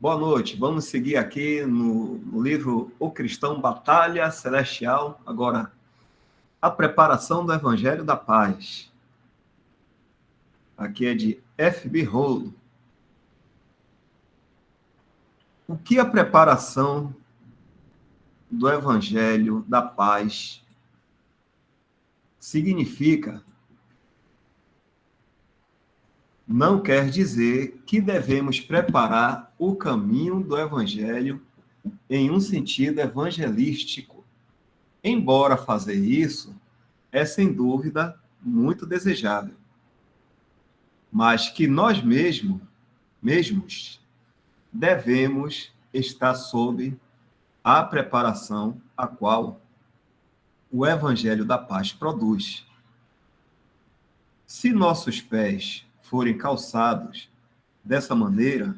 Boa noite. Vamos seguir aqui no livro O Cristão Batalha Celestial. Agora, a preparação do Evangelho da Paz. Aqui é de F.B. Rolo. O que a preparação do Evangelho da Paz significa? Não quer dizer que devemos preparar o caminho do Evangelho em um sentido evangelístico. Embora fazer isso é, sem dúvida, muito desejável. Mas que nós mesmos devemos estar sob a preparação a qual o Evangelho da Paz produz. Se nossos pés forem calçados dessa maneira,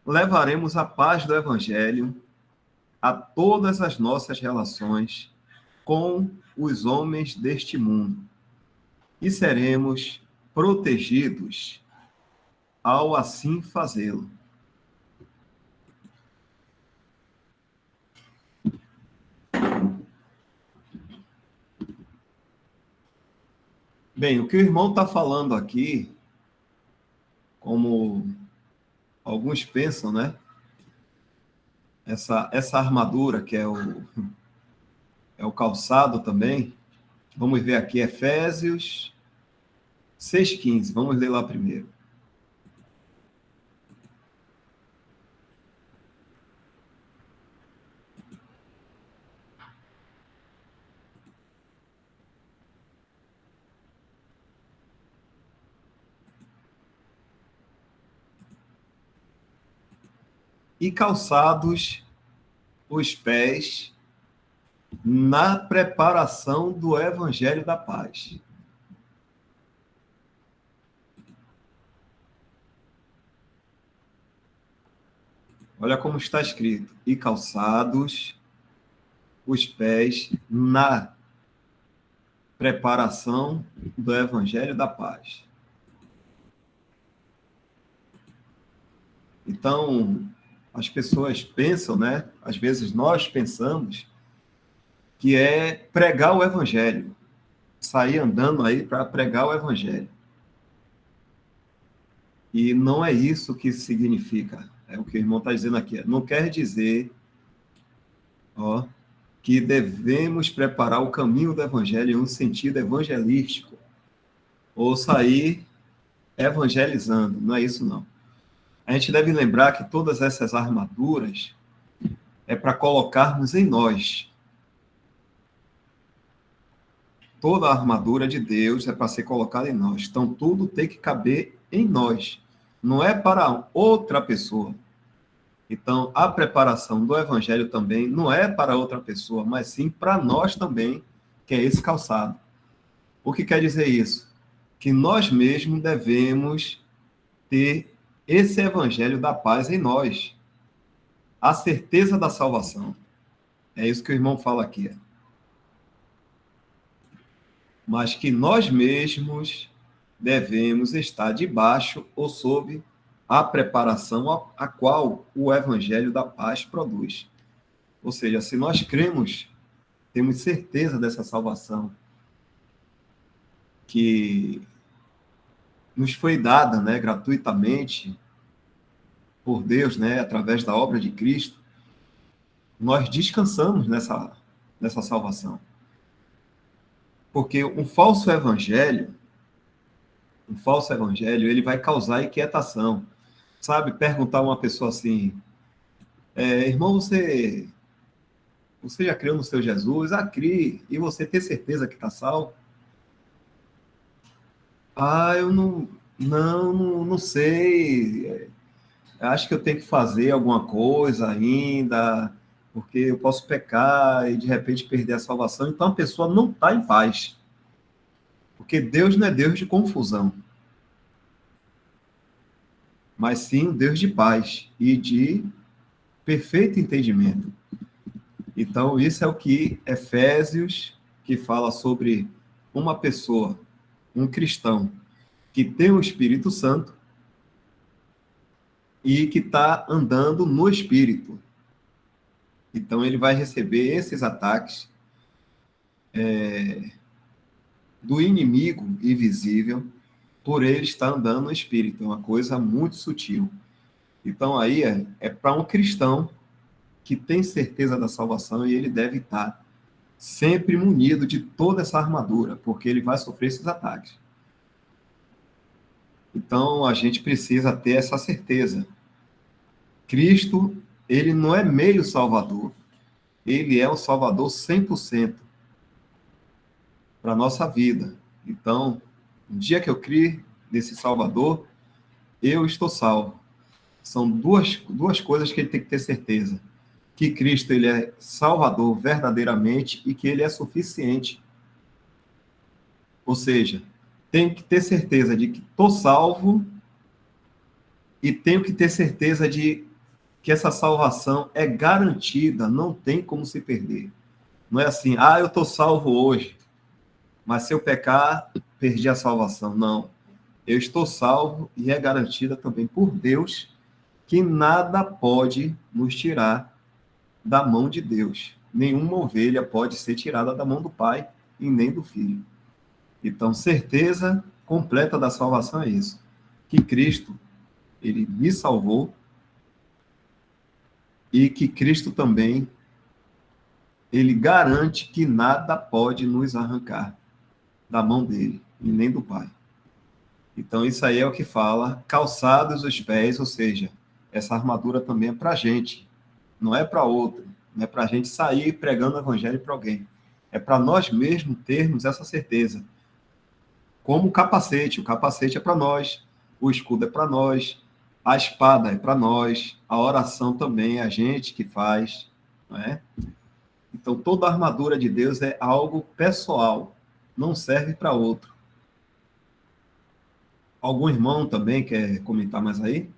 levaremos a paz do Evangelho a todas as nossas relações com os homens deste mundo e seremos protegidos ao assim fazê-lo. Bem, o que o irmão está falando aqui, como alguns pensam, né? Essa armadura que é o calçado também. Vamos ver aqui Efésios 6,15. Vamos ler lá primeiro. E calçados os pés na preparação do Evangelho da Paz. Olha como está escrito. E calçados os pés na preparação do Evangelho da Paz. Então, as pessoas pensam, né? Às vezes nós pensamos que é pregar o Evangelho, sair andando aí para pregar o Evangelho. E não é isso que significa. É o que o irmão está dizendo aqui. Não quer dizer que devemos preparar o caminho do Evangelho em um sentido evangelístico, ou sair evangelizando. Não é isso, não. A gente deve lembrar que todas essas armaduras é para colocarmos em nós. Toda a armadura de Deus é para ser colocada em nós. Então, tudo tem que caber em nós. Não é para outra pessoa. Então, a preparação do Evangelho também não é para outra pessoa, mas sim para nós também, que é esse calçado. O que quer dizer isso? Que nós mesmos devemos ter esse Evangelho da paz em nós. A certeza da salvação. É isso que o irmão fala aqui. Mas que nós mesmos devemos estar debaixo ou sob a preparação a qual o Evangelho da Paz produz. Ou seja, se nós cremos, temos certeza dessa salvação que nos foi dada, né, gratuitamente por Deus, né, através da obra de Cristo, nós descansamos nessa salvação. Porque um falso evangelho, ele vai causar inquietação. Sabe, perguntar a uma pessoa assim, irmão, você já creu no seu Jesus? Ah, criei. E você tem certeza que está salvo? Ah, eu não sei. Acho que eu tenho que fazer alguma coisa ainda, porque eu posso pecar e de repente perder a salvação. Então a pessoa não está em paz. Porque Deus não é Deus de confusão, mas sim um Deus de paz e de perfeito entendimento. Então, isso é o que Efésios, que fala sobre uma pessoa, um cristão, que tem o Espírito Santo, e que está andando no espírito. Então, ele vai receber esses ataques do inimigo invisível por ele estar andando no espírito. É uma coisa muito sutil. Então, aí é para um cristão que tem certeza da salvação e ele deve estar sempre munido de toda essa armadura, porque ele vai sofrer esses ataques. Então, a gente precisa ter essa certeza. Cristo, ele não é meio salvador, ele é o salvador 100% para a nossa vida. Então, no dia que eu criei nesse salvador, eu estou salvo. São duas coisas que ele tem que ter certeza. Que Cristo ele é salvador verdadeiramente e que ele é suficiente. Ou seja, tenho que ter certeza de que estou salvo e tenho que ter certeza de que essa salvação é garantida, não tem como se perder. Não é assim, eu estou salvo hoje, mas se eu pecar, perdi a salvação. Não. Eu estou salvo e é garantida também por Deus que nada pode nos tirar da mão de Deus. Nenhuma ovelha pode ser tirada da mão do Pai e nem do Filho. Então, certeza completa da salvação é isso. Que Cristo, ele me salvou e que Cristo também, ele garante que nada pode nos arrancar da mão dele e nem do Pai. Então, isso aí é o que fala calçados os pés, ou seja, essa armadura também é para a gente, não é para outro, não é para a gente sair pregando o evangelho para alguém. É para nós mesmos termos essa certeza. Como o capacete é para nós, o escudo é para nós, a espada é para nós, a oração também é a gente que faz, não é? Então, toda a armadura de Deus é algo pessoal, não serve para outro. Algum irmão também quer comentar mais aí?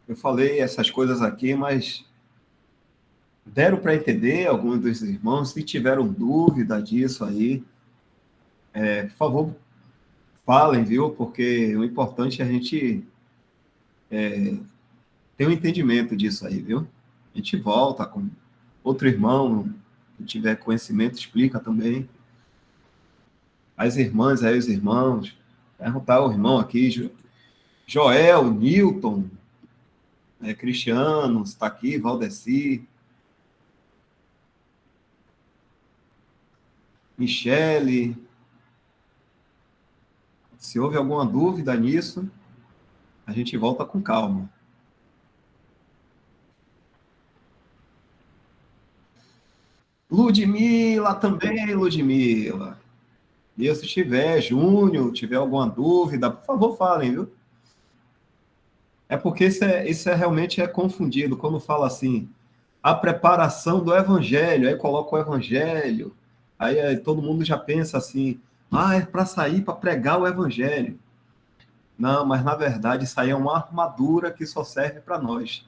Eu falei essas coisas aqui, mas deram para entender alguns dos irmãos? Se tiveram dúvida disso aí, por favor, falem, viu? Porque o importante é a gente ter um entendimento disso aí, viu? A gente volta com outro irmão, que tiver conhecimento, explica também. As irmãs aí, os irmãos, perguntar o irmão aqui, Joel, Newton, Cristiano, está aqui, Valdeci, Michele. Se houve alguma dúvida nisso, a gente volta com calma. Ludmila também, Ludmila. E se tiver, Júnior, tiver alguma dúvida, por favor, falem, viu? É porque isso é realmente confundido quando fala assim, a preparação do evangelho, aí coloca o evangelho, aí todo mundo já pensa assim, é para sair para pregar o evangelho. Não, mas na verdade isso aí é uma armadura que só serve para nós.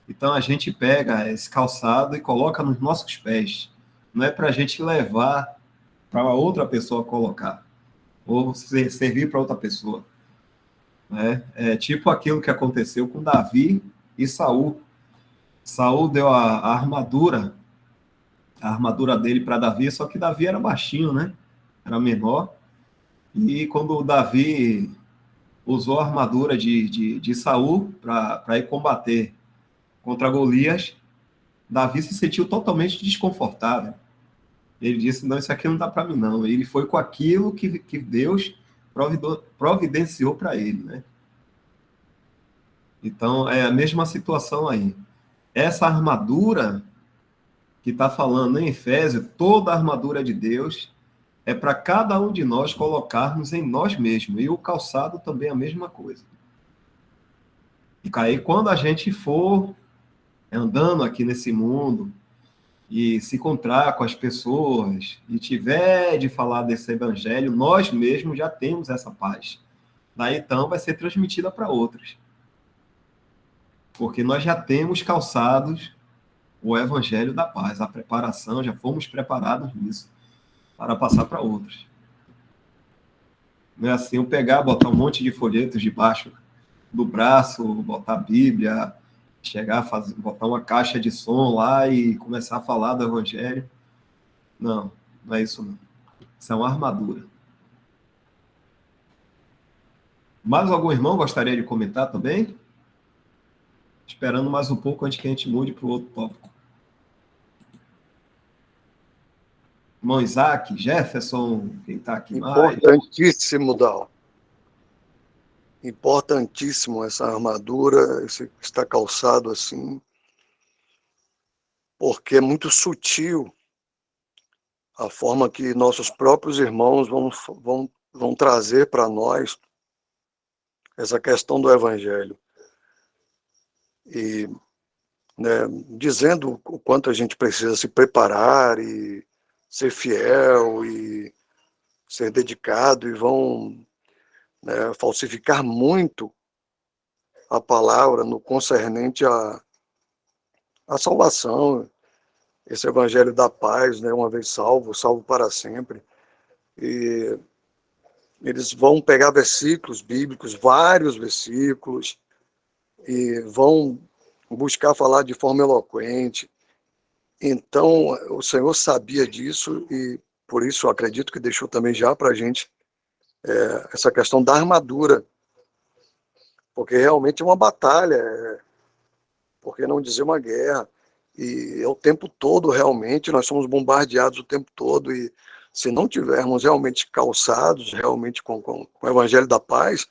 Então a gente pega esse calçado e coloca nos nossos pés. Não é para a gente levar para outra pessoa colocar, ou servir para outra pessoa. Né? É tipo aquilo que aconteceu com Davi e Saul. Saul deu a armadura dele para Davi, só que Davi era baixinho, né? Era menor. E quando o Davi usou a armadura de Saul para ir combater contra Golias, Davi se sentiu totalmente desconfortável. Ele disse, não, isso aqui não dá para mim, não. Ele foi com aquilo que Deus providenciou para ele, né? Então, é a mesma situação aí. Essa armadura que está falando em Efésios, toda a armadura de Deus, é para cada um de nós colocarmos em nós mesmos. E o calçado também é a mesma coisa. E aí, quando a gente for andando aqui nesse mundo e se encontrar com as pessoas e tiver de falar desse evangelho, nós mesmos já temos essa paz. Daí, então, vai ser transmitida para outros. Porque nós já temos calçados o evangelho da paz, a preparação, já fomos preparados nisso, para passar para outros. Não é assim, eu pegar, botar um monte de folhetos debaixo do braço, botar a Bíblia, chegar, botar uma caixa de som lá e começar a falar do evangelho. Não, não é isso não. Isso é uma armadura. Mais algum irmão gostaria de comentar também? Esperando mais um pouco antes que a gente mude para o outro tópico. Irmão Isaac, Jefferson, quem está aqui mais? Importantíssimo, Dal. Importantíssimo essa armadura, esse que está calçado assim, porque é muito sutil a forma que nossos próprios irmãos vão trazer para nós essa questão do Evangelho. E né, dizendo o quanto a gente precisa se preparar e ser fiel e ser dedicado, e vão falsificar muito a palavra no concernente à salvação, esse evangelho da paz, né, uma vez salvo, salvo para sempre. E eles vão pegar versículos bíblicos, vários versículos, e vão buscar falar de forma eloquente. Então, o Senhor sabia disso, e por isso eu acredito que deixou também já para a gente essa questão da armadura, porque realmente é uma batalha, por que não dizer uma guerra? E é o tempo todo, realmente, nós somos bombardeados o tempo todo, e se não tivermos realmente calçados, realmente com o Evangelho da Paz,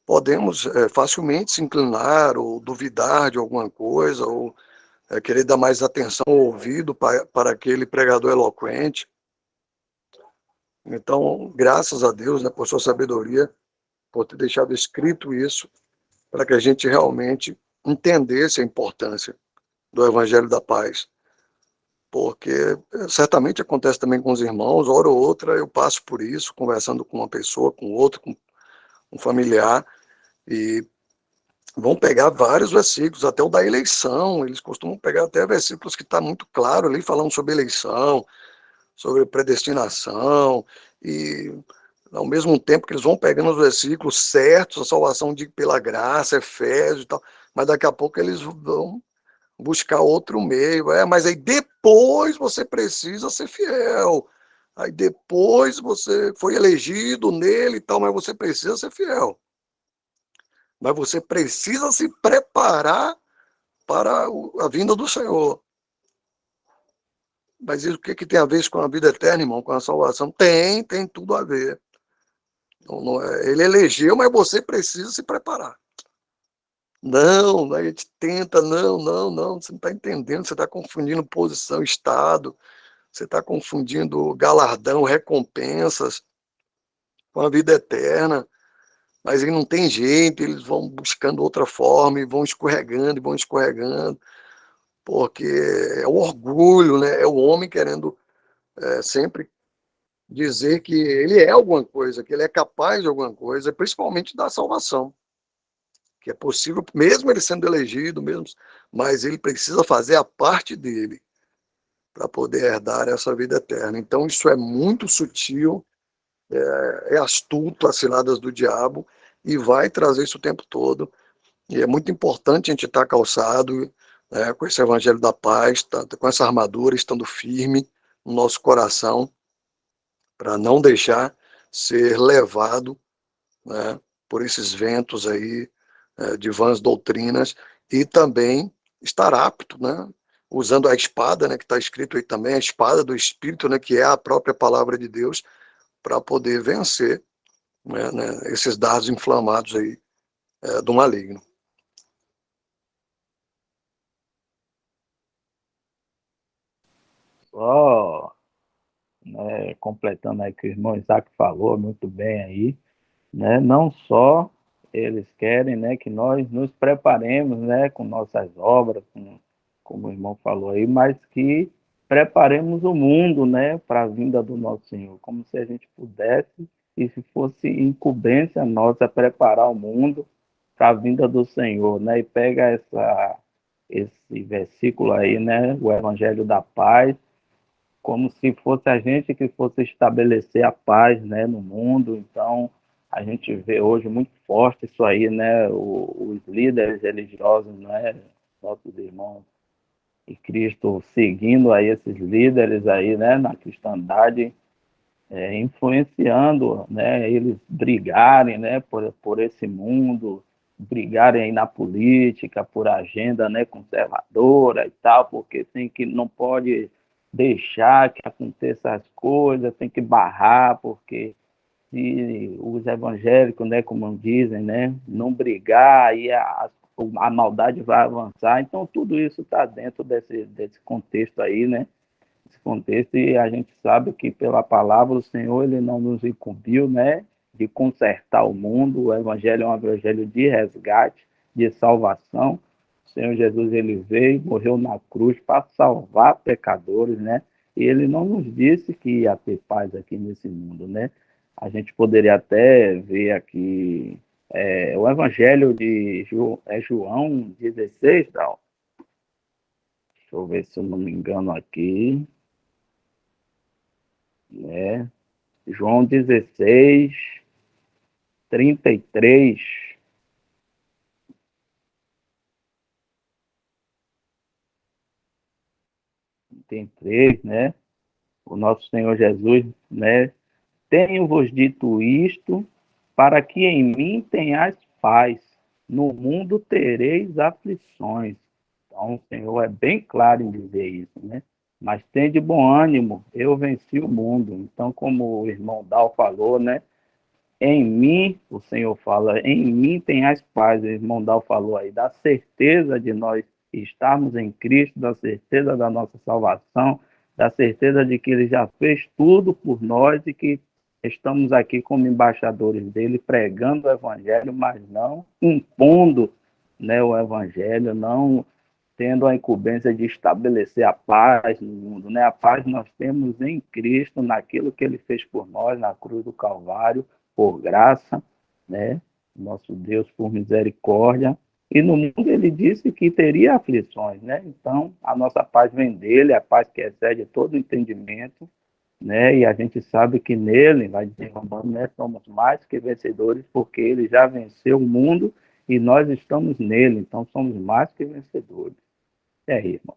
podemos facilmente se inclinar ou duvidar de alguma coisa, ou querer dar mais atenção ao ouvido para aquele pregador eloquente. Então, graças a Deus, né, por sua sabedoria, por ter deixado escrito isso, para que a gente realmente entendesse a importância do Evangelho da Paz. Porque certamente acontece também com os irmãos, hora ou outra eu passo por isso, conversando com uma pessoa, com outra, com um familiar, e vão pegar vários versículos, até o da eleição, eles costumam pegar até versículos que está muito claro ali, falando sobre eleição, sobre predestinação, e ao mesmo tempo que eles vão pegando os versículos certos, a salvação de pela graça, Efésios e tal, mas daqui a pouco eles vão buscar outro meio, mas aí depois você precisa ser fiel, aí depois você foi elegido nele e tal, mas você precisa ser fiel, mas você precisa se preparar para a vinda do Senhor. Mas isso, o que tem a ver com a vida eterna, irmão, com a salvação? Tem tudo a ver. Ele elegeu, mas você precisa se preparar. Não, a gente tenta, não, você não está entendendo, você está confundindo posição, estado, você está confundindo galardão, recompensas com a vida eterna, mas aí não tem jeito, eles vão buscando outra forma e vão escorregando, porque é o orgulho, né? É o homem querendo sempre dizer que ele é alguma coisa, que ele é capaz de alguma coisa, principalmente da salvação, que é possível, mesmo ele sendo elegido, mesmo, mas ele precisa fazer a parte dele para poder herdar essa vida eterna. Então isso é muito sutil, é astuto, as ciladas do diabo, e vai trazer isso o tempo todo, e é muito importante a gente estar calçado, com esse evangelho da paz, com essa armadura, estando firme no nosso coração, para não deixar ser levado, né, por esses ventos aí de vãs doutrinas, e também estar apto, né? Usando a espada, né, que está escrito aí também, a espada do Espírito, né, que é a própria palavra de Deus, para poder vencer, né, esses dardos inflamados aí do maligno. Só, né, completando aí o que o irmão Isaac falou muito bem aí, né, não só eles querem, né, que nós nos preparemos, né, com nossas obras, como o irmão falou aí, mas que preparemos o mundo, né, para a vinda do nosso Senhor, como se a gente pudesse, e se fosse incumbência nossa preparar o mundo para a vinda do Senhor, né, e pega esse versículo aí, né, o Evangelho da Paz, como se fosse a gente que fosse estabelecer a paz, né, no mundo. Então, a gente vê hoje muito forte isso aí, né, os líderes religiosos, né, nossos irmãos e Cristo seguindo aí esses líderes aí, né, na cristandade, influenciando, né, eles brigarem, né, por esse mundo, brigarem aí na política, por agenda, né, conservadora e tal, porque tem que, não pode deixar que aconteça as coisas, tem que barrar, porque se os evangélicos, né, como dizem, né, não brigar, aí a maldade vai avançar. Então, tudo isso está dentro desse contexto aí, né, esse contexto, e a gente sabe que pela palavra o Senhor ele não nos incumbiu, né, de consertar o mundo. O evangelho é um evangelho de resgate, de salvação. O Senhor Jesus ele veio, morreu na cruz para salvar pecadores, né? E ele não nos disse que ia ter paz aqui nesse mundo, né? A gente poderia até ver aqui o evangelho de João 16, tal. Deixa eu ver se eu não me engano aqui. Né? João 16, 33, tem três, né? O nosso Senhor Jesus, né? Tenho-vos dito isto, para que em mim tenhais paz. No mundo tereis aflições. Então, o Senhor é bem claro em dizer isso, né? Mas tem de bom ânimo, eu venci o mundo. Então, como o irmão Dal falou, né? Em mim, o Senhor fala, em mim tem as paz, o irmão Dal falou aí, da certeza de nós estarmos em Cristo, da certeza da nossa salvação, da certeza de que Ele já fez tudo por nós e que estamos aqui como embaixadores dele, pregando o Evangelho, mas não impondo, né, o Evangelho, não tendo a incumbência de estabelecer a paz no mundo, né? A paz nós temos em Cristo, naquilo que Ele fez por nós, na cruz do Calvário, por graça, né? Nosso Deus por misericórdia. E no mundo ele disse que teria aflições, né? Então, a nossa paz vem dele, a paz que excede todo entendimento, né? E a gente sabe que nele, vai desenrolando, né? Somos mais que vencedores, porque ele já venceu o mundo e nós estamos nele, então somos mais que vencedores. É, irmão.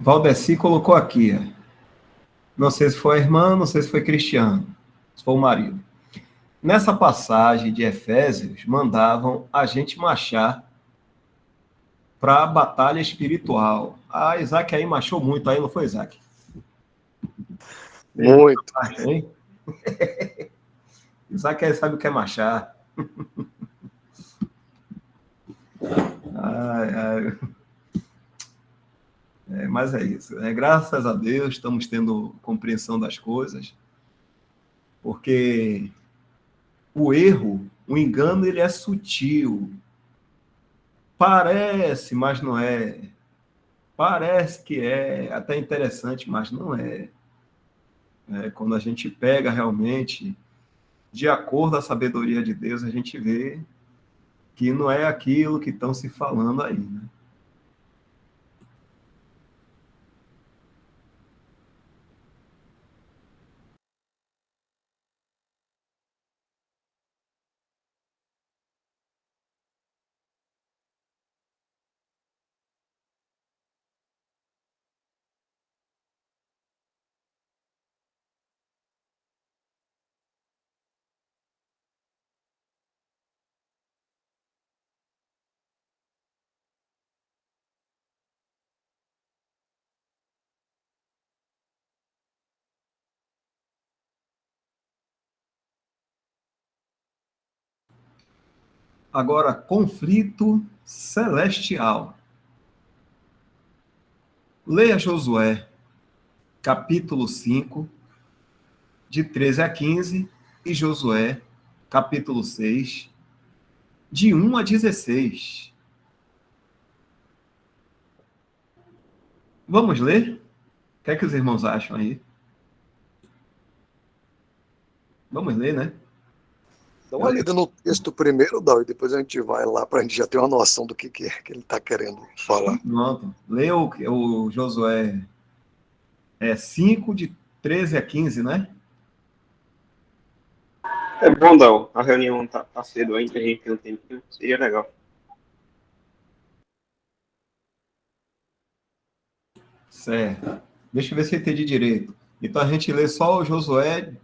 Valdeci colocou aqui, não sei se foi a irmã, não sei se foi Cristiano, se foi o marido. Nessa passagem de Efésios, mandavam a gente marchar para a batalha espiritual. A Isaac aí marchou muito, aí não foi, Isaac? Muito. Hein? Isaac sabe o que é marchar. Ai, ai. Mas é isso. Graças a Deus estamos tendo compreensão das coisas, porque o erro, o engano, ele é sutil. Parece, mas não é. Parece que é até interessante, mas não é. Quando a gente pega realmente, de acordo com a sabedoria de Deus, a gente vê que não é aquilo que estão se falando aí, né? Agora, conflito celestial. Leia Josué, capítulo 5, de 13 a 15, e Josué, capítulo 6, de 1 a 16. Vamos ler? O que é que os irmãos acham aí? Vamos ler, né? Dá uma lida no texto primeiro, Dal, e depois a gente vai lá para a gente já ter uma noção do que é que ele está querendo falar. Pronto. Leia o Josué 5, de 13 a 15, né? É bom, Dal. A reunião tá cedo ainda, a gente tem um tempinho. Seria legal. Certo. Deixa eu ver se eu entendi direito. Então a gente lê só o Josué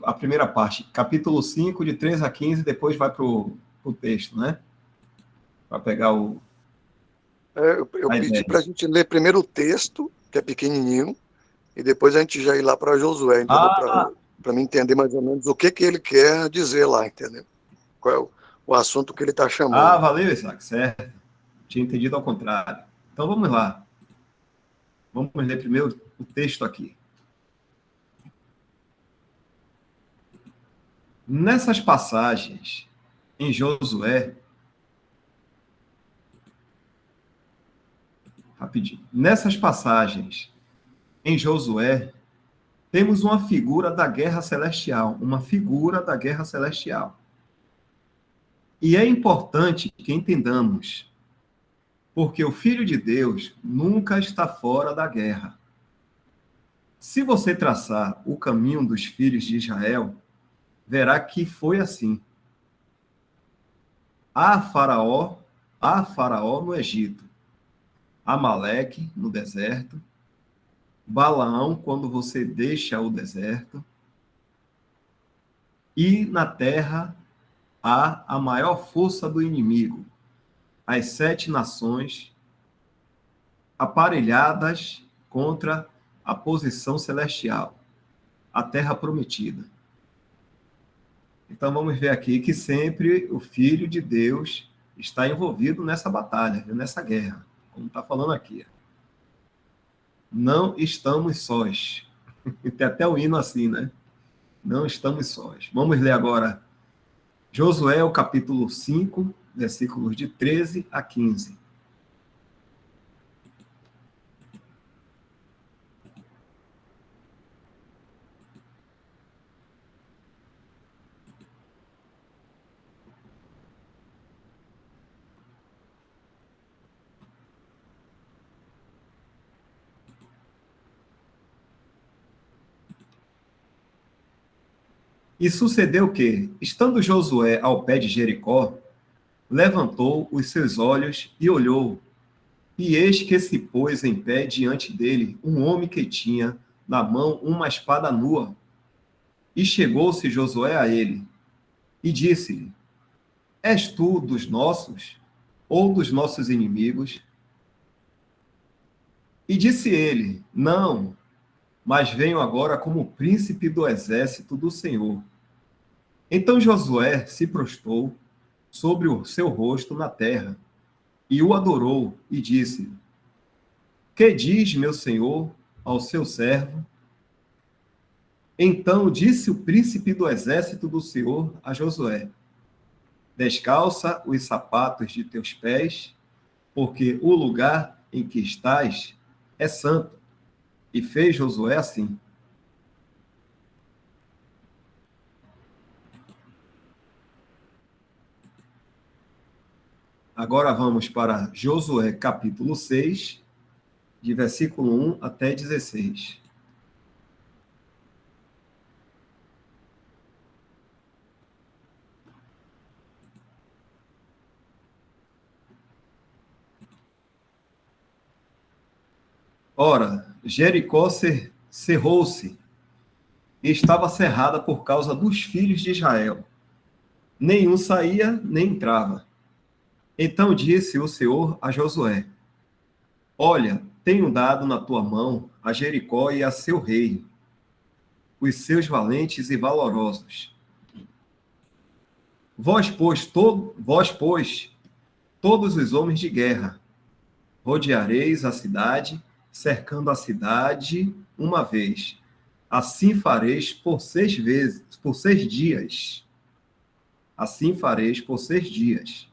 a primeira parte, capítulo 5, de 13 a 15, depois vai para o texto, né? Para pegar Eu a pedi ideia. para a gente ler primeiro o texto, que é pequenininho, e depois a gente já ir lá para Josué, entendeu? Para mim entender mais ou menos o que ele quer dizer lá, entendeu? Qual é o assunto que ele está chamando. Valeu, Isaac, certo. Tinha entendido ao contrário. Então vamos lá. Vamos ler primeiro o texto aqui. Nessas passagens em Josué, rapidinho. Nessas passagens em Josué, temos uma figura da guerra celestial, uma figura da guerra celestial. E é importante que entendamos, porque o Filho de Deus nunca está fora da guerra. Se você traçar o caminho dos filhos de Israel, verá que foi assim. Há Faraó no Egito, Amaleque no deserto, Balaão quando você deixa o deserto, e na terra há a maior força do inimigo, as 7 nações aparelhadas contra a posição celestial, a terra prometida. Então vamos ver aqui que sempre o Filho de Deus está envolvido nessa batalha, nessa guerra, como está falando aqui. Não estamos sós. Tem até o hino assim, né? Não estamos sós. Vamos ler agora Josué, o capítulo 5, versículos de 13 a 15. E sucedeu que, estando Josué ao pé de Jericó, levantou os seus olhos e olhou, e eis que se pôs em pé diante dele um homem que tinha na mão uma espada nua. E chegou-se Josué a ele, e disse-lhe: És tu dos nossos, ou dos nossos inimigos? E disse ele: Não, mas venho agora como príncipe do exército do Senhor. Então Josué se prostrou sobre o seu rosto na terra, e o adorou, e disse: Que diz meu senhor ao seu servo? Então disse o príncipe do exército do Senhor a Josué: Descalça os sapatos de teus pés, porque o lugar em que estás é santo. E fez Josué assim. Agora vamos para Josué capítulo 6, de versículo 1 até 16. Ora, Jericó cerrou-se e estava cerrada por causa dos filhos de Israel. Nenhum saía, nem entrava. Então disse o Senhor a Josué: Olha, tenho dado na tua mão a Jericó e a seu rei, os seus valentes e valorosos. Vós, pois, todos os homens de guerra, rodeareis a cidade, cercando a cidade uma vez. Assim fareis por 6 vezes, por 6 dias. Assim fareis por 6 dias.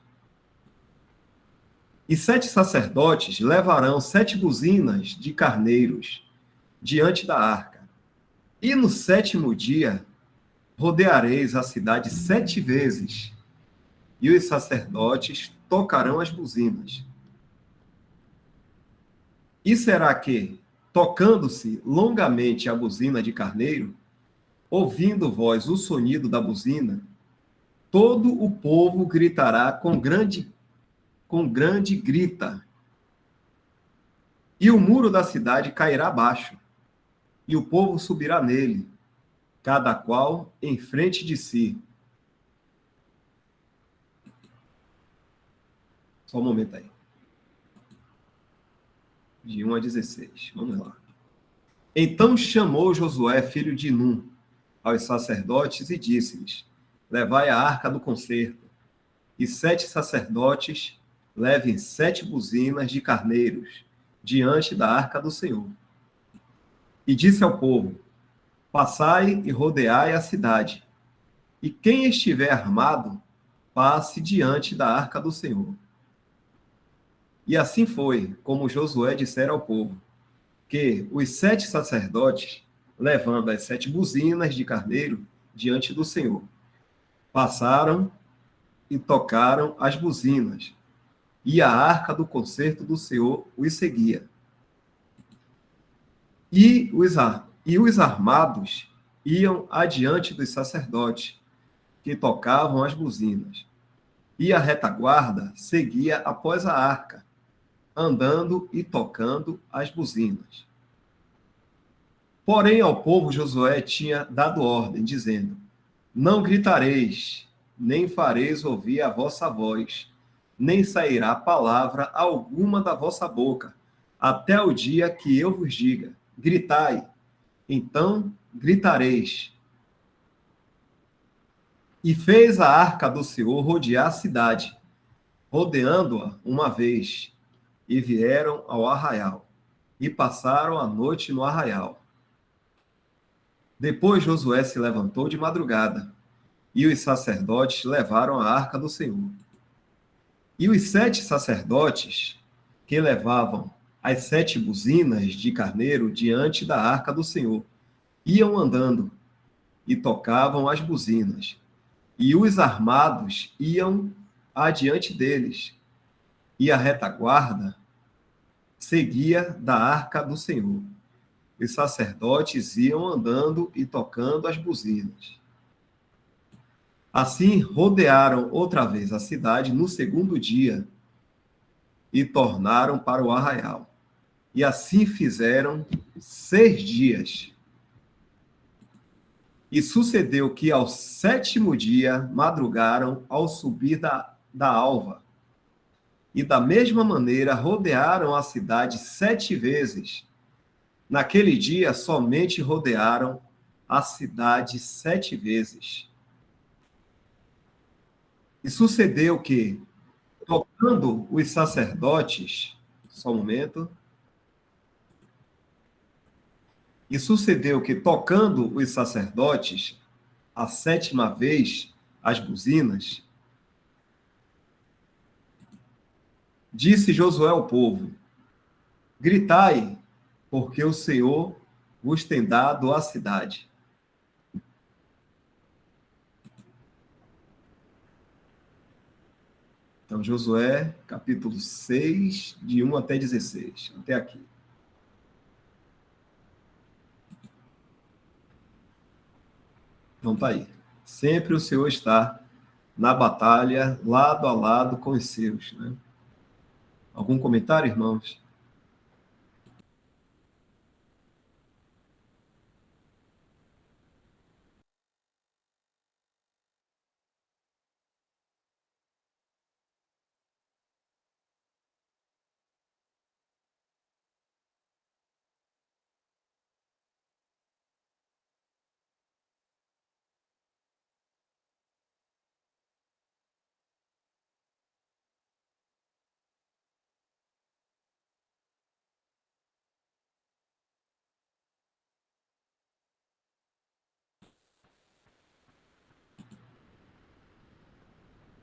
E 7 sacerdotes levarão 7 buzinas de carneiros diante da arca. E no 7º dia rodeareis a cidade 7 vezes, e os sacerdotes tocarão as buzinas. E será que, tocando-se longamente a buzina de carneiro, ouvindo vós o sonido da buzina, todo o povo gritará com grande grita, e o muro da cidade cairá abaixo, e o povo subirá nele, cada qual em frente de si. Só um momento aí. De 1 a 16. Vamos lá. Então chamou Josué, filho de Num, aos sacerdotes e disse-lhes: Levai a arca do concerto, e 7 sacerdotes levem 7 buzinas de carneiros diante da arca do Senhor. E disse ao povo: Passai e rodeai a cidade, e quem estiver armado, passe diante da arca do Senhor. E assim foi, como Josué dissera ao povo, que os 7 sacerdotes, levando as 7 buzinas de carneiro diante do Senhor, passaram e tocaram as buzinas, e a arca do concerto do Senhor os seguia. E os armados iam adiante dos sacerdotes, que tocavam as buzinas, e a retaguarda seguia após a arca, andando e tocando as buzinas. Porém, ao povo Josué tinha dado ordem, dizendo: Não gritareis, nem fareis ouvir a vossa voz, nem sairá palavra alguma da vossa boca, até o dia que eu vos diga: gritai, então gritareis. E fez a arca do Senhor rodear a cidade, rodeando-a uma vez, e vieram ao arraial, e passaram a noite no arraial. Depois Josué se levantou de madrugada, e os sacerdotes levaram a arca do Senhor. E os 7 sacerdotes que levavam as 7 buzinas de carneiro diante da arca do Senhor iam andando e tocavam as buzinas, e os armados iam adiante deles, e a retaguarda seguia da arca do Senhor. Os sacerdotes iam andando e tocando as buzinas. Assim, rodearam outra vez a cidade no 2º dia e tornaram para o arraial. E assim fizeram 6 dias. E sucedeu que ao 7º dia madrugaram ao subir da alva. E da mesma maneira rodearam a cidade 7 vezes. Naquele dia, somente rodearam a cidade 7 vezes. E sucedeu que, tocando os sacerdotes, só um momento. E sucedeu que, tocando os sacerdotes, a 7ª vez, as buzinas, disse Josué ao povo: gritai, porque o Senhor vos tem dado a cidade. Então, Josué, capítulo 6, de 1 até 16, até aqui. Então, tá aí. Sempre o Senhor está na batalha, lado a lado com os seus, né? Algum comentário, irmãos?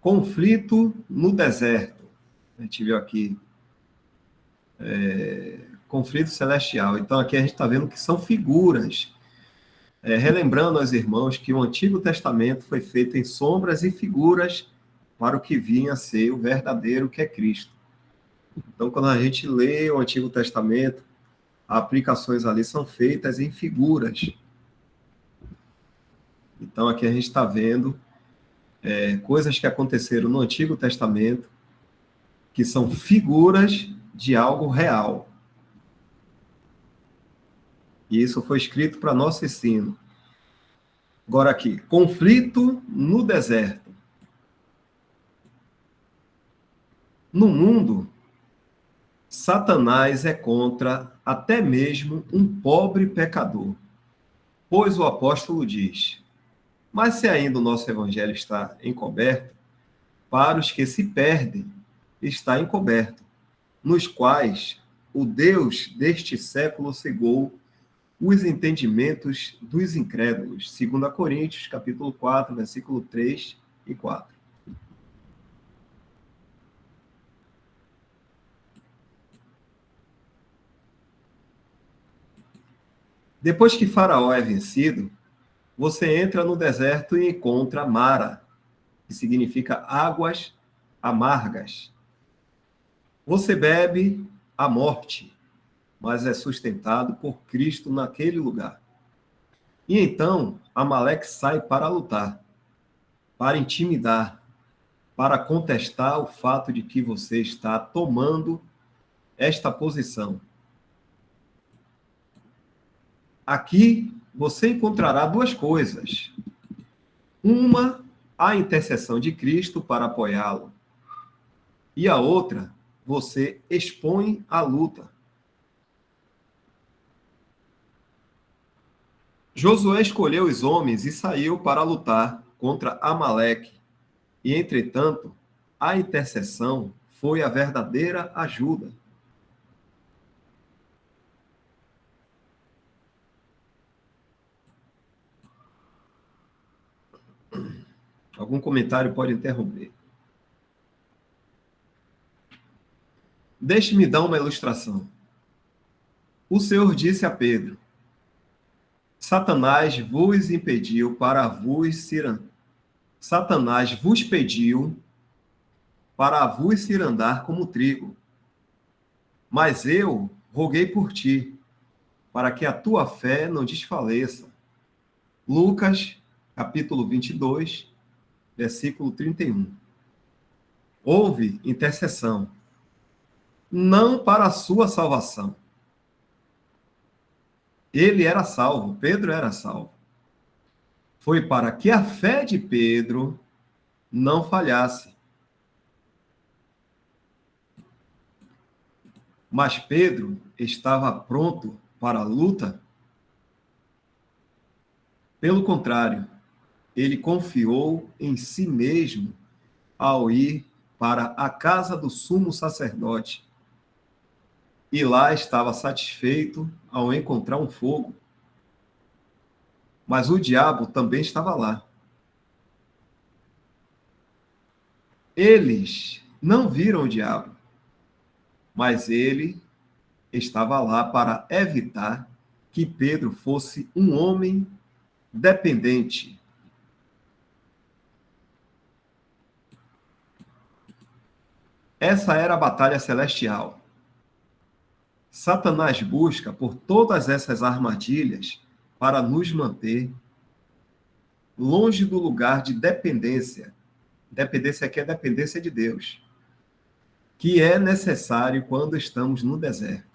Conflito no deserto. A gente viu aqui conflito celestial. Então, aqui a gente está vendo que são figuras. Relembrando aos irmãos que o Antigo Testamento foi feito em sombras e figuras para o que vinha a ser o verdadeiro, que é Cristo. Então, quando a gente lê o Antigo Testamento, aplicações ali são feitas em figuras. Então, aqui a gente está vendo coisas que aconteceram no Antigo Testamento, que são figuras de algo real. E isso foi escrito para nosso ensino. Agora aqui, conflito no deserto. No mundo, Satanás é contra até mesmo um pobre pecador. Pois o apóstolo diz: mas se ainda o nosso evangelho está encoberto, para os que se perdem, está encoberto, nos quais o Deus deste século cegou os entendimentos dos incrédulos. 2 Coríntios, capítulo 4, versículo 3 e 4. Depois que Faraó é vencido, você entra no deserto e encontra Mara, que significa águas amargas. Você bebe a morte, mas é sustentado por Cristo naquele lugar. E então, Amaleque sai para lutar, para intimidar, para contestar o fato de que você está tomando esta posição. Aqui você encontrará 2 coisas. Uma, a intercessão de Cristo para apoiá-lo. E a outra, você expõe a luta. Josué escolheu os homens e saiu para lutar contra Amaleque. E, entretanto, a intercessão foi a verdadeira ajuda. Algum comentário pode interromper. Deixe-me dar uma ilustração. O Senhor disse a Pedro: Satanás vos impediu para vos Satanás vos pediu para vos cirandar como trigo. Mas eu roguei por ti, para que a tua fé não desfaleça. Lucas, capítulo 22, versículo 31. Houve intercessão, não para a sua salvação. Ele era salvo, Pedro era salvo. Foi para que a fé de Pedro não falhasse. Mas Pedro estava pronto para a luta. Pelo contrário, ele confiou em si mesmo ao ir para a casa do sumo sacerdote. E lá estava satisfeito ao encontrar um fogo. Mas o diabo também estava lá. Eles não viram o diabo, mas ele estava lá para evitar que Pedro fosse um homem dependente. Essa era a batalha celestial. Satanás busca por todas essas armadilhas para nos manter longe do lugar de dependência. Dependência aqui é dependência de Deus, que é necessário quando estamos no deserto.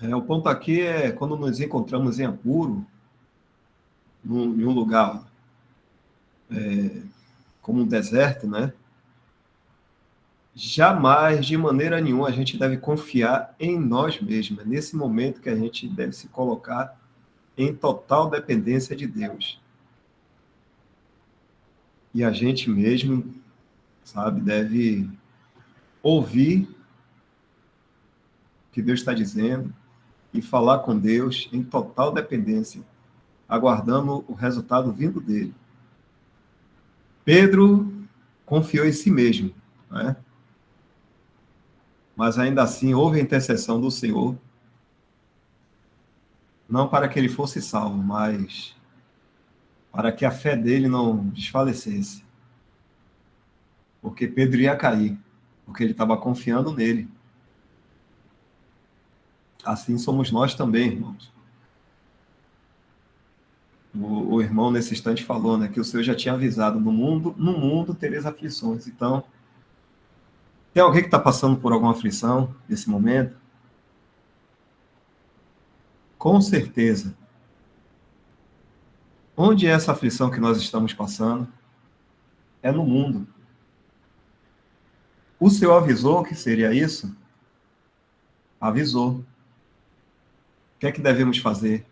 O ponto aqui é quando nos encontramos em apuro, em um lugar como um deserto, né? Jamais, de maneira nenhuma, a gente deve confiar em nós mesmos. É nesse momento que a gente deve se colocar em total dependência de Deus. E a gente mesmo, sabe, deve ouvir o que Deus está dizendo e falar com Deus em total dependência, aguardando o resultado vindo dele. Pedro confiou em si mesmo, né? Mas ainda assim houve a intercessão do Senhor, não para que ele fosse salvo, mas para que a fé dele não desfalecesse. Porque Pedro ia cair, porque ele estava confiando nele. Assim somos nós também, irmãos. O irmão nesse instante falou, né, que o Senhor já tinha avisado, no mundo tereis aflições. Então, tem alguém que está passando por alguma aflição nesse momento? Com certeza. Onde é essa aflição que nós estamos passando? É no mundo. O Senhor avisou que seria isso? Avisou. O que é que devemos fazer?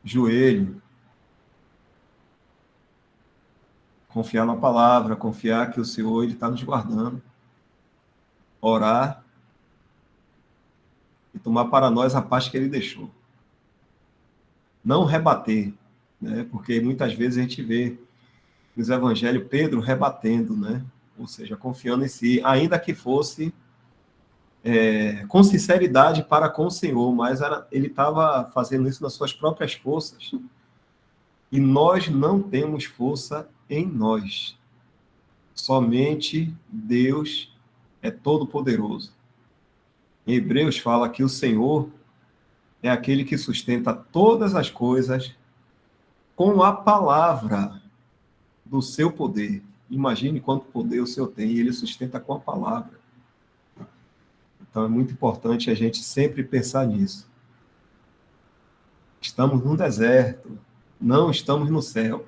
Joelho. Confiar na palavra, confiar que o Senhor está nos guardando. Orar e tomar para nós a paz que ele deixou. Não rebater, né? Porque muitas vezes a gente vê nos evangelhos Pedro rebatendo, né? Ou seja, confiando em si, ainda que fosse com sinceridade para com o Senhor, mas ele estava fazendo isso nas suas próprias forças. E nós não temos força em nós. Somente Deus é todo-poderoso. Em Hebreus fala que o Senhor é aquele que sustenta todas as coisas com a palavra do seu poder. Imagine quanto poder o Senhor tem, e ele sustenta com a palavra. Então é muito importante a gente sempre pensar nisso. Estamos num deserto, não estamos no céu.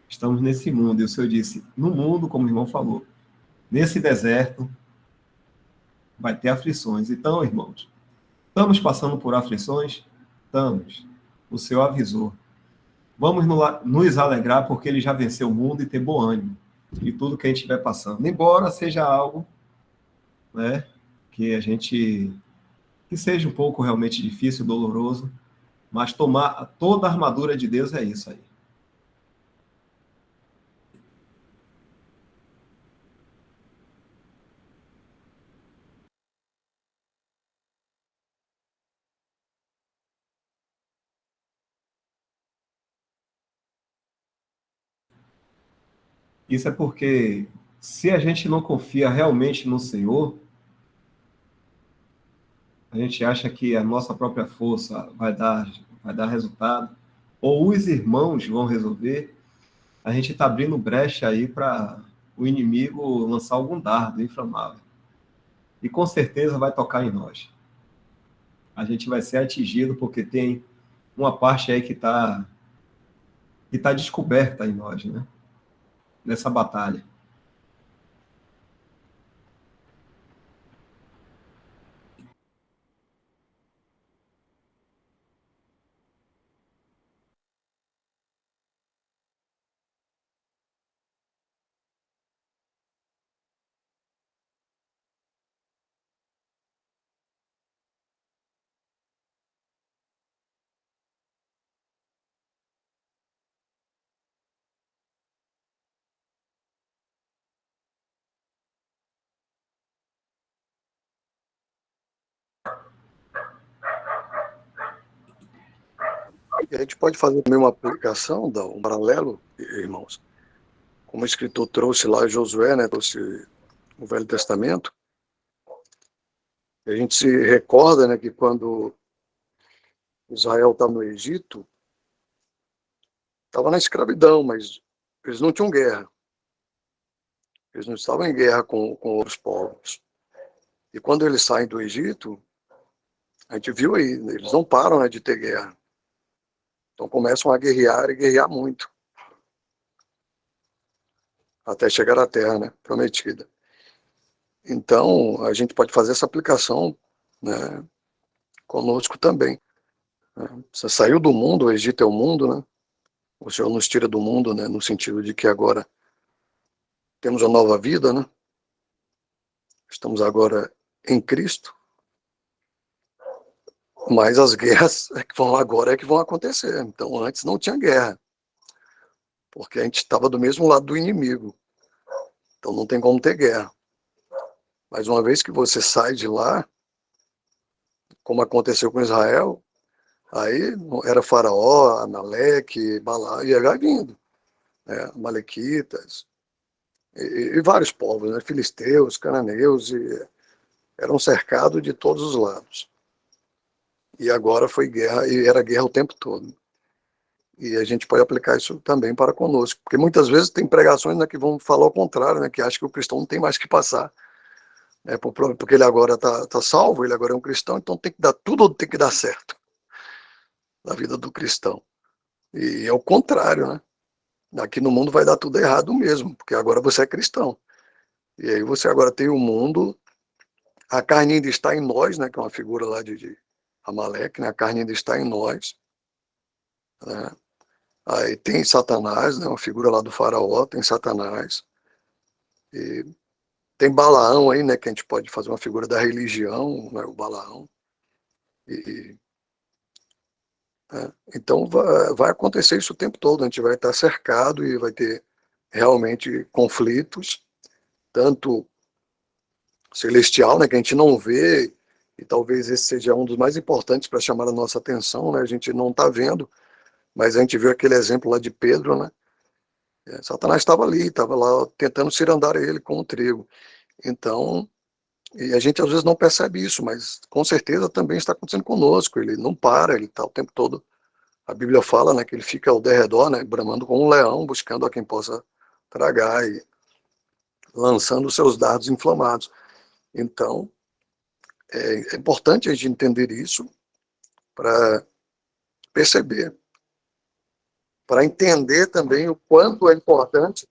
Estamos nesse mundo. E o Senhor disse, no mundo, como o irmão falou, nesse deserto vai ter aflições. Então, irmãos, estamos passando por aflições? Estamos. O Senhor avisou. Vamos nos alegrar porque ele já venceu o mundo e ter bom ânimo de tudo que a gente estiver passando. Embora seja algo, né, que a gente que seja um pouco realmente difícil, doloroso, mas tomar toda a armadura de Deus é isso aí. Isso é porque se a gente não confia realmente no Senhor, a gente acha que a nossa própria força vai dar resultado, ou os irmãos vão resolver, a gente está abrindo brecha aí para o inimigo lançar algum dardo inflamável. E com certeza vai tocar em nós. A gente vai ser atingido porque tem uma parte aí que tá descoberta em nós, né? Nessa batalha. E a gente pode fazer também uma aplicação, um paralelo, irmãos, como o escritor trouxe lá Josué, né, trouxe o Velho Testamento. A gente se recorda, né, que quando Israel estava no Egito, estava na escravidão, mas eles não tinham guerra. Eles não estavam em guerra com outros povos. E quando eles saem do Egito, a gente viu aí, eles não param, né, de ter guerra. Então começam a guerrear e guerrear muito. Até chegar à terra, né, prometida. Então, a gente pode fazer essa aplicação, né, conosco também. Né? Você saiu do mundo, o Egito é o mundo, né? O Senhor nos tira do mundo, né, no sentido de que agora temos uma nova vida, né? Estamos agora em Cristo, mas as guerras que vão agora é que vão acontecer. Então, antes não tinha guerra, porque a gente estava do mesmo lado do inimigo. Então, não tem como ter guerra. Mas uma vez que você sai de lá, como aconteceu com Israel, aí era Faraó, Amaleque, Balá, e vai vindo, né? Amalequitas, e vários povos, né? Filisteus, cananeus, e eram cercados de todos os lados. E agora foi guerra, e era guerra o tempo todo. E a gente pode aplicar isso também para conosco, porque muitas vezes tem pregações, né, que vão falar o contrário, né, que acham que o cristão não tem mais que passar, né, porque ele agora está salvo, ele agora é um cristão, então tem que dar tudo, tem que dar certo na vida do cristão. E é o contrário, né? Aqui no mundo vai dar tudo errado mesmo, porque agora você é cristão. E aí você agora tem o mundo, a carne ainda está em nós, né, que é uma figura lá de Amaleque, né, a carne ainda está em nós, né? Aí tem Satanás, né, uma figura lá do faraó, tem Satanás, e tem Balaão aí, né, que a gente pode fazer uma figura da religião, né, o Balaão. E, então vai acontecer isso o tempo todo, a gente vai estar cercado e vai ter realmente conflitos, tanto celestial, né, que a gente não vê, e talvez esse seja um dos mais importantes para chamar a nossa atenção, né, a gente não está vendo, mas a gente viu aquele exemplo lá de Pedro, né, Satanás estava ali, estava lá tentando cirandar ele com o trigo. Então, e a gente às vezes não percebe isso, mas com certeza também está acontecendo conosco, ele não para, ele está o tempo todo, a Bíblia fala, né, que ele fica ao derredor, né, bramando como um leão, buscando a quem possa tragar e lançando seus dardos inflamados. Então, É importante a gente entender isso para perceber, para entender também o quanto é importante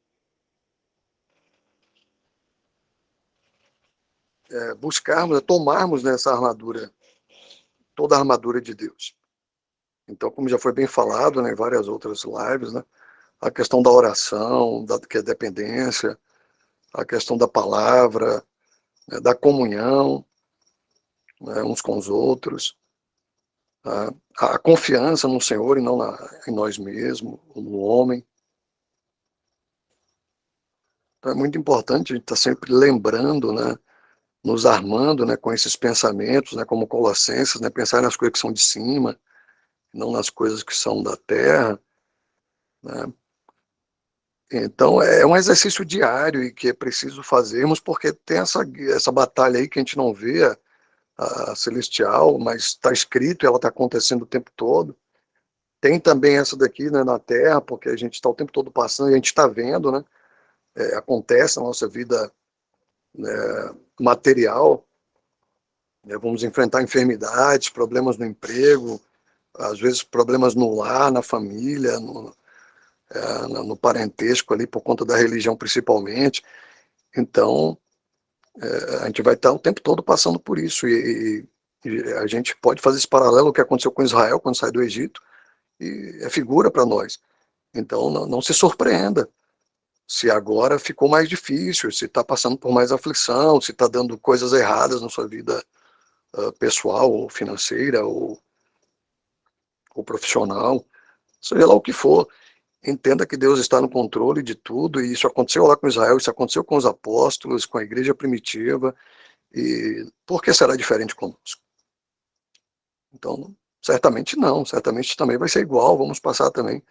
buscarmos, tomarmos nessa armadura, toda a armadura de Deus. Então, como já foi bem falado, né, em várias outras lives, né, a questão da oração, que é dependência, a questão da palavra, né, da comunhão, né, uns com os outros, a confiança no Senhor e não em nós mesmos, no homem. Então, é muito importante a gente estar sempre lembrando, né, nos armando, né, com esses pensamentos, né, como Colossenses, né, pensar nas coisas que são de cima, não nas coisas que são da terra, né. Então, é um exercício diário e que é preciso fazermos, porque tem essa batalha aí que a gente não vê, a celestial, mas está escrito e ela está acontecendo o tempo todo. Tem também essa daqui, né, na Terra, porque a gente está o tempo todo passando e a gente está vendo, né, acontece na nossa vida, né, material, né, vamos enfrentar enfermidades, problemas no emprego, às vezes problemas no lar, na família, no parentesco ali, por conta da religião principalmente. Então, a gente vai estar o tempo todo passando por isso e a gente pode fazer esse paralelo ao que aconteceu com Israel quando saiu do Egito, e é figura para nós. Então, não se surpreenda se agora ficou mais difícil, se está passando por mais aflição, se está dando coisas erradas na sua vida pessoal, ou financeira, ou profissional, seja lá o que for. Entenda que Deus está no controle de tudo, e isso aconteceu lá com Israel, isso aconteceu com os apóstolos, com a igreja primitiva, e por que será diferente conosco? Então, certamente não, certamente também vai ser igual, vamos passar também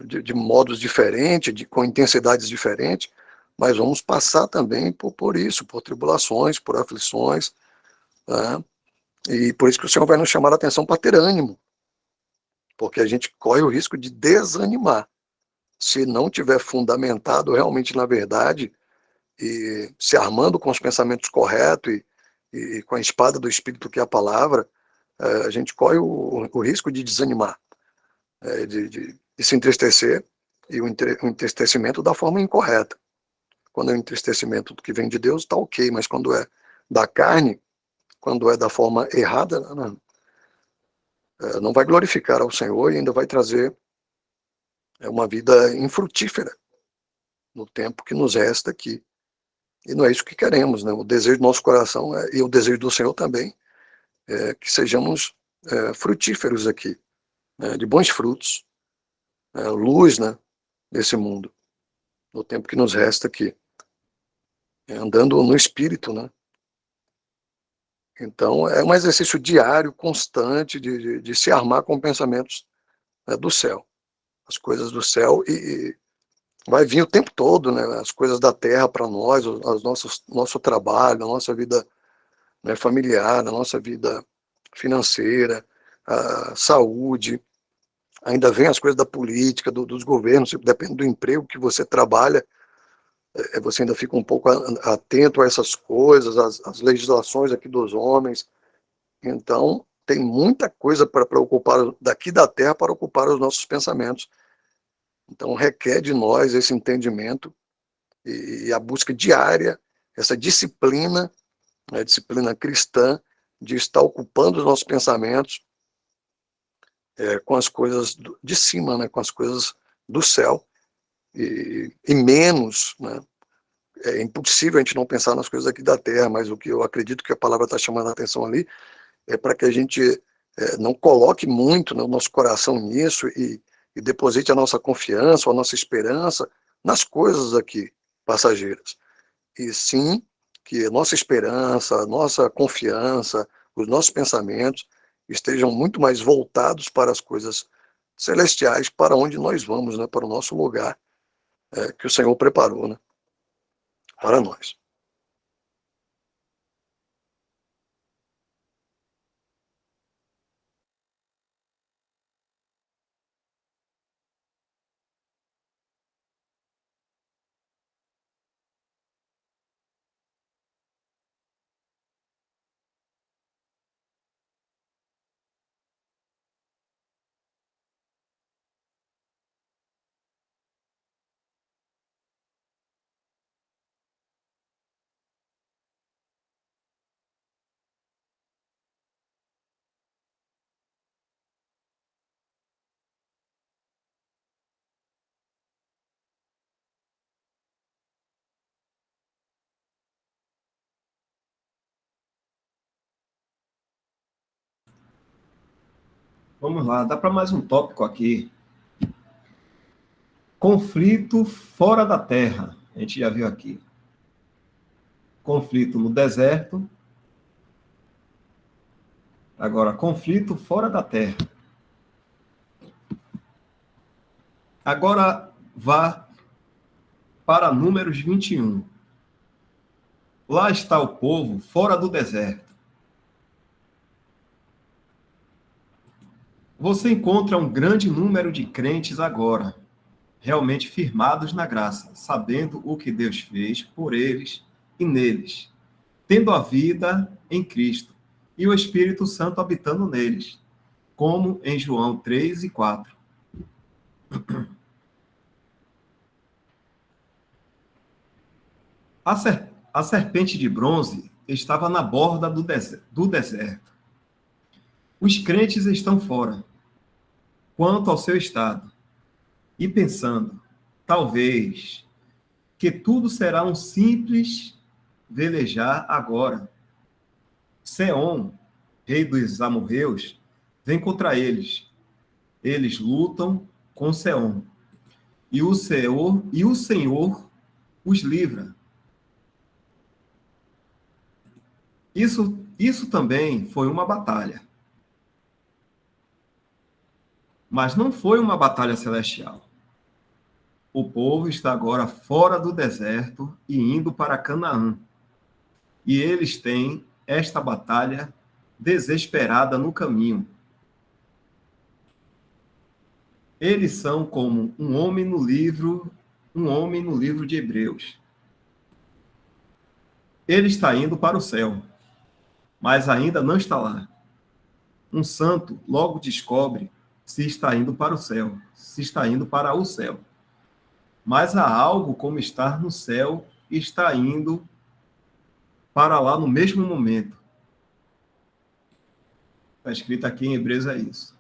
de modos diferentes, com intensidades diferentes, mas vamos passar também por isso, por tribulações, por aflições, né? E por isso que o Senhor vai nos chamar a atenção para ter ânimo, porque a gente corre o risco de desanimar, se não tiver fundamentado realmente na verdade, e se armando com os pensamentos corretos e com a espada do Espírito, que é a palavra, a gente corre o risco de desanimar, de se entristecer, e o entristecimento da forma incorreta. Quando é o entristecimento que vem de Deus, está ok, mas quando é da carne, quando é da forma errada, não vai glorificar ao Senhor e ainda vai trazer uma vida infrutífera no tempo que nos resta aqui. E não é isso que queremos, né? O desejo do nosso coração e o desejo do Senhor também é que sejamos frutíferos aqui, né? De bons frutos, luz, né? Nesse mundo, no tempo que nos resta aqui, andando no Espírito, né? Então, é um exercício diário, constante, de se armar com pensamentos, né, do céu, as coisas do céu, e vai vir o tempo todo, né, as coisas da terra para nós, nosso trabalho, a nossa vida, né, familiar, a nossa vida financeira, a saúde, ainda vem as coisas da política, dos governos, depende do emprego que você trabalha, você ainda fica um pouco atento a essas coisas, as legislações aqui dos homens. Então, tem muita coisa para preocupar daqui da Terra para ocupar os nossos pensamentos. Então, requer de nós esse entendimento e a busca diária, essa disciplina, né, disciplina cristã, de estar ocupando os nossos pensamentos com as coisas de cima, né, com as coisas do céu, e menos, né, é impossível a gente não pensar nas coisas aqui da Terra, mas o que eu acredito que a palavra está chamando a atenção ali é para que a gente não coloque muito no nosso coração nisso e deposite a nossa confiança, a nossa esperança nas coisas aqui passageiras. E sim que a nossa esperança, a nossa confiança, os nossos pensamentos estejam muito mais voltados para as coisas celestiais, para onde nós vamos, né, para o nosso lugar que o Senhor preparou, né, para nós. Vamos lá, dá para mais um tópico aqui. Conflito fora da terra. A gente já viu aqui. Conflito no deserto. Agora, conflito fora da terra. Agora, vá para Números 21. Lá está o povo fora do deserto. Você encontra um grande número de crentes agora, realmente firmados na graça, sabendo o que Deus fez por eles e neles, tendo a vida em Cristo e o Espírito Santo habitando neles, como em João 3 e 4. A serpente de bronze estava na borda do deserto. Os crentes estão fora, quanto ao seu estado, e pensando, talvez, que tudo será um simples velejar agora. Seom, rei dos amorreus, vem contra eles. Eles lutam com Seom. E o Senhor os livra. Isso também foi uma batalha. Mas não foi uma batalha celestial. O povo está agora fora do deserto e indo para Canaã. E eles têm esta batalha desesperada no caminho. Eles são como um homem no livro de Hebreus. Ele está indo para o céu, mas ainda não está lá. Um santo logo descobre se está indo para o céu, se está indo para o céu. Mas há algo como estar no céu e está indo para lá no mesmo momento. Está escrito aqui em Hebreus é isso.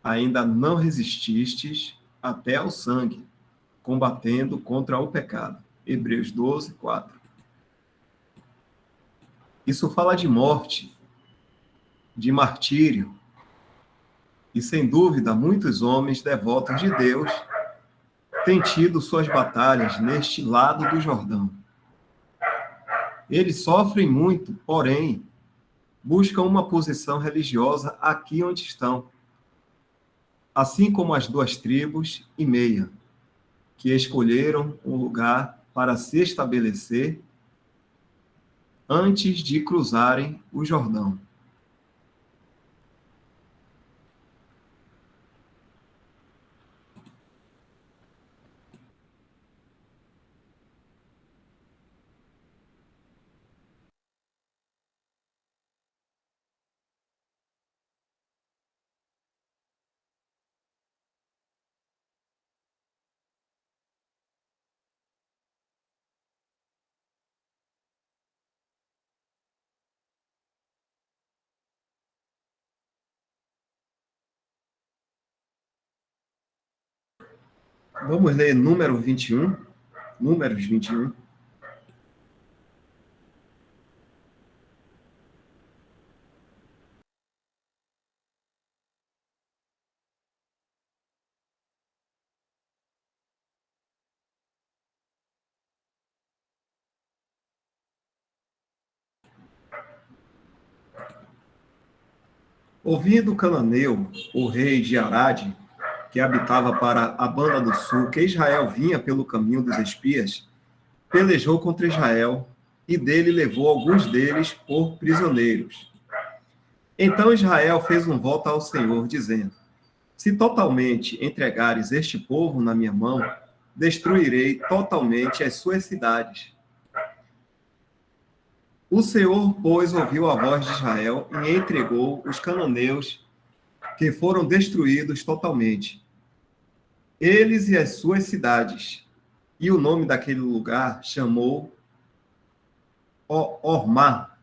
Ainda não resististes até ao sangue, combatendo contra o pecado. Hebreus 12, 4. Isso fala de morte, de martírio, e sem dúvida muitos homens devotos de Deus têm tido suas batalhas neste lado do Jordão. Eles sofrem muito, porém, buscam uma posição religiosa aqui onde estão, assim como as 2,5 tribos, que escolheram um lugar para se estabelecer antes de cruzarem o Jordão. Vamos ler Números 21. Números 21. Ouvindo Cananeu, o rei de Arade, que habitava para a banda do sul, que Israel vinha pelo caminho dos espias, pelejou contra Israel e dele levou alguns deles por prisioneiros. Então Israel fez um voto ao Senhor, dizendo: se totalmente entregares este povo na minha mão, destruirei totalmente as suas cidades. O Senhor, pois, ouviu a voz de Israel e entregou os cananeus, que foram destruídos totalmente, eles e as suas cidades. E o nome daquele lugar chamou Ormá.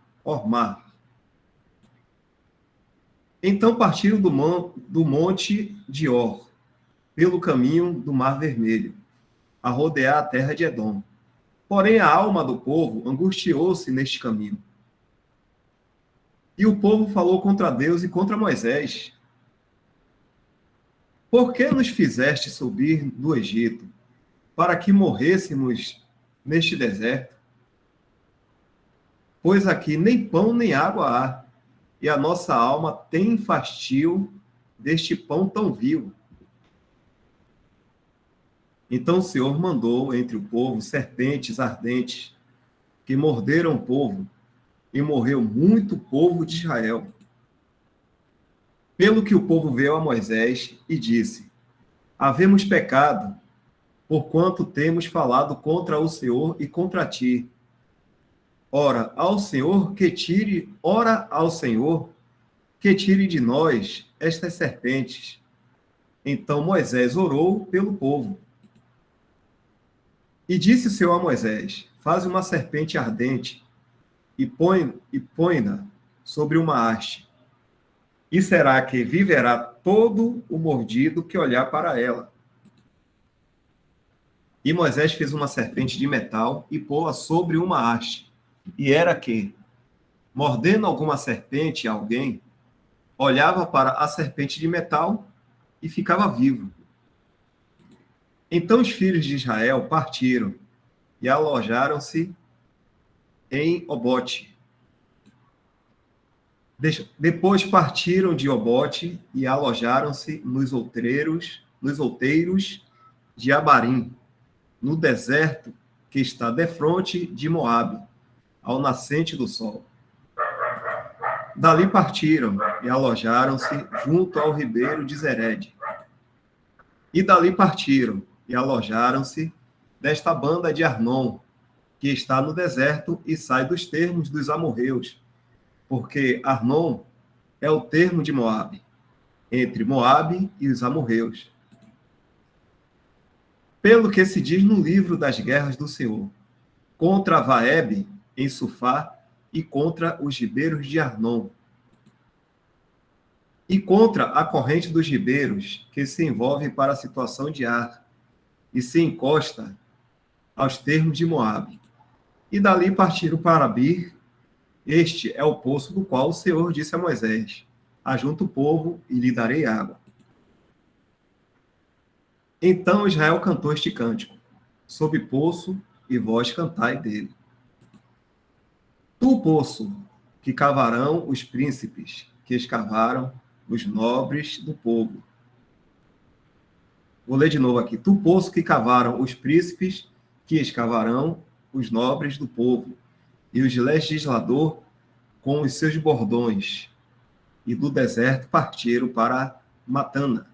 Então partiram do monte de Or, pelo caminho do Mar Vermelho, a rodear a terra de Edom. Porém, a alma do povo angustiou-se neste caminho. E o povo falou contra Deus e contra Moisés: por que nos fizeste subir do Egito, para que morrêssemos neste deserto? Pois aqui nem pão nem água há, e a nossa alma tem fastio deste pão tão vil. Então o Senhor mandou entre o povo serpentes ardentes, que morderam o povo, e morreu muito povo de Israel. Pelo que o povo veio a Moisés e disse: havemos pecado, porquanto temos falado contra o Senhor e contra ti. Ora ao Senhor que tire de nós estas serpentes. Então Moisés orou pelo povo. E disse o Senhor a Moisés: faze uma serpente ardente e põe-na sobre uma haste. E será que viverá todo o mordido que olhar para ela. E Moisés fez uma serpente de metal e pô-a sobre uma haste. E era que, mordendo alguma serpente a alguém, olhava para a serpente de metal e ficava vivo. Então os filhos de Israel partiram e alojaram-se em Obote. Depois partiram de Obote e alojaram-se nos outeiros de Abarim, no deserto que está defronte de Moabe, ao nascente do sol. Dali partiram e alojaram-se junto ao ribeiro de Zered. E dali partiram e alojaram-se desta banda de Arnon, que está no deserto e sai dos termos dos amorreus, porque Arnon é o termo de Moabe, entre Moabe e os amorreus. Pelo que se diz no livro das guerras do Senhor, contra Vaebe, em Sufá, e contra os ribeiros de Arnon, e contra a corrente dos ribeiros, que se envolve para a situação de Ar, e se encosta aos termos de Moabe. E dali partiram para Bir. Este é o poço do qual o Senhor disse a Moisés: ajunta o povo e lhe darei água. Então Israel cantou este cântico: sob poço, e vós cantai dele. Tu, poço, que cavarão os príncipes, que escavaram os nobres do povo. Vou ler de novo aqui. Tu, poço, que cavaram os príncipes, que escavarão os nobres do povo, e os legislador com os seus bordões, e do deserto partiram para Matana,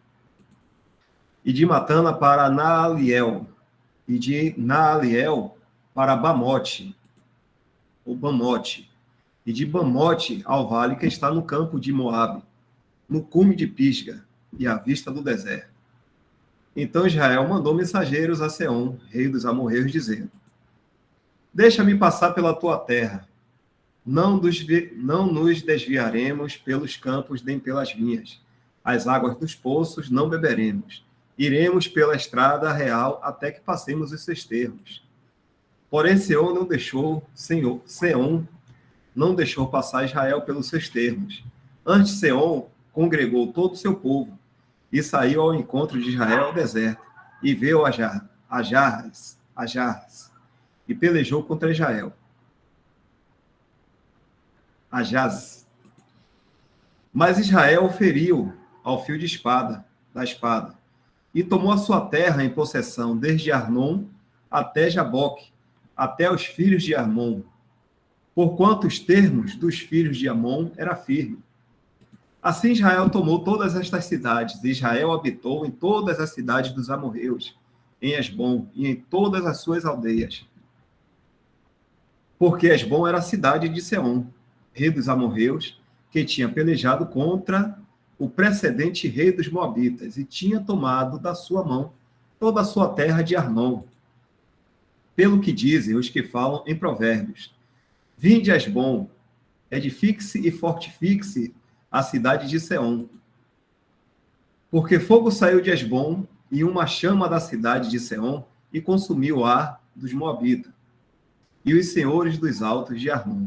e de Matana para Naaliel, e de Naaliel para Bamote, ou Bamote, e de Bamote ao vale que está no campo de Moabe, no cume de Pisga, e à vista do deserto. Então Israel mandou mensageiros a Seom, rei dos amorreus, dizendo: deixa-me passar pela tua terra. Não nos desviaremos pelos campos nem pelas vinhas. As águas dos poços não beberemos. Iremos pela estrada real até que passemos os seus termos. Porém, Seom não deixou passar Israel pelos seus termos. Antes, Seom congregou todo o seu povo e saiu ao encontro de Israel ao deserto e veio a Jarras, e pelejou contra Israel. A Jaz. Mas Israel feriu ao fio da espada, e tomou a sua terra em possessão, desde Arnon até Jaboque, até os filhos de Armon, porquanto os termos dos filhos de Amon era firme. Assim Israel tomou todas estas cidades, e Israel habitou em todas as cidades dos amorreus, em Hesbom e em todas as suas aldeias. Porque Hesbom era a cidade de Seom, rei dos amorreus, que tinha pelejado contra o precedente rei dos moabitas, e tinha tomado da sua mão toda a sua terra de Arnon. Pelo que dizem os que falam em provérbios: vinde a Hesbom, edifique-se e fortifique-se a cidade de Seom. Porque fogo saiu de Hesbom, e uma chama da cidade de Seom, e consumiu o ar dos moabitas, e os senhores dos altos de Arnon.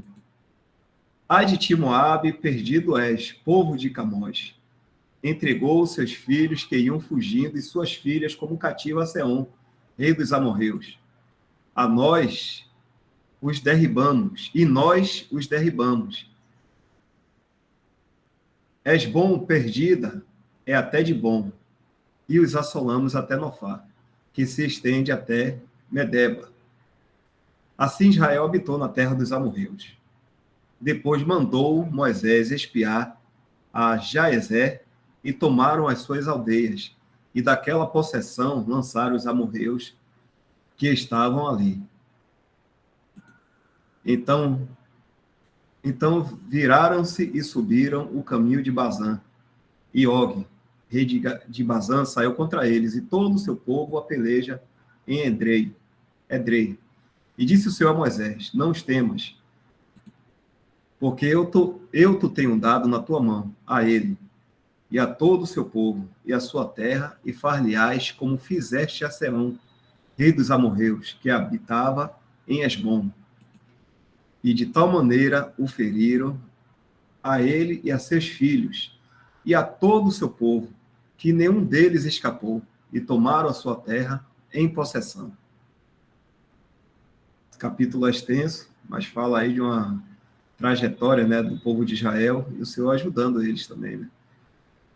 Ai de ti, Moabe, perdido és, povo de Camós. Entregou seus filhos que iam fugindo e suas filhas como cativo a Seom, rei dos amorreus. A nós os derribamos, e nós os derribamos. És bom, perdida, é até de bom, e os assolamos até Nofá, que se estende até Medeba. Assim Israel habitou na terra dos amorreus. Depois mandou Moisés espiar a Jaezer e tomaram as suas aldeias, e daquela possessão lançaram os amorreus que estavam ali. Então viraram-se e subiram o caminho de Bazã. E Og, rei de Bazã, saiu contra eles, e todo o seu povo a peleja em Edrei. E disse o Senhor a Moisés: Não os temas, porque eu te tenho dado na tua mão, a ele, e a todo o seu povo, e a sua terra, e far-lhe-ás como fizeste a Serão, rei dos amorreus, que habitava em Esbom. E de tal maneira o feriram a ele e a seus filhos, e a todo o seu povo, que nenhum deles escapou, e tomaram a sua terra em possessão. Esse capítulo é extenso, mas fala aí de uma trajetória, né, do povo de Israel, e o Senhor ajudando eles também, né?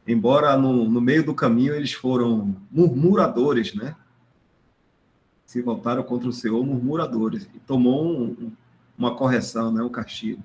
Embora no meio do caminho eles foram murmuradores, né? Se voltaram contra o Senhor, murmuradores, e tomou uma correção, né, um castigo.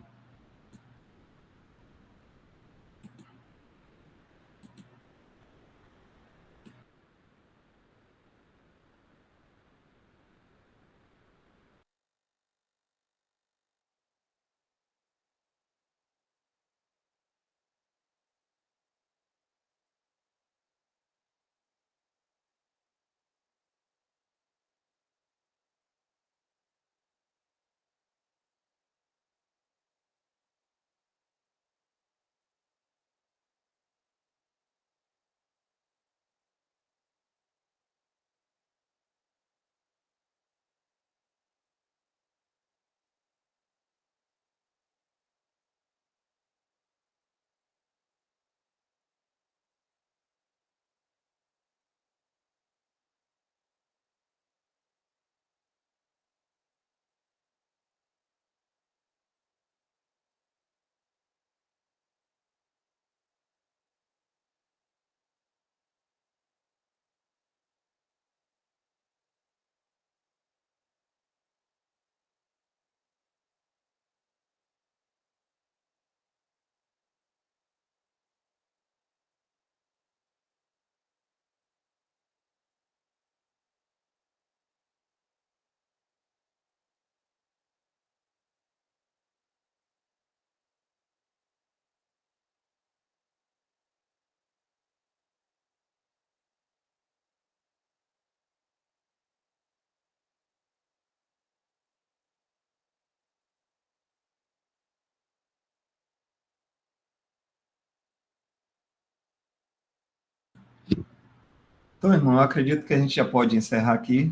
Então, irmão, eu acredito que a gente já pode encerrar aqui.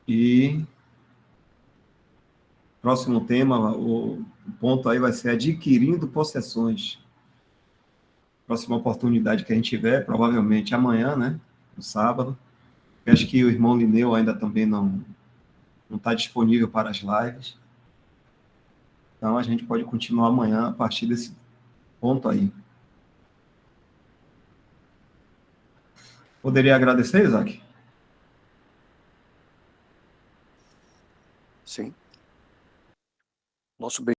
E próximo tema, o ponto aí vai ser adquirindo possessões. Próxima oportunidade que a gente tiver, provavelmente amanhã, né? No sábado. Eu acho que o irmão Lineu ainda também não está disponível para as lives. Então, a gente pode continuar amanhã a partir desse ponto aí. Poderia agradecer, Isaac? Sim. Nosso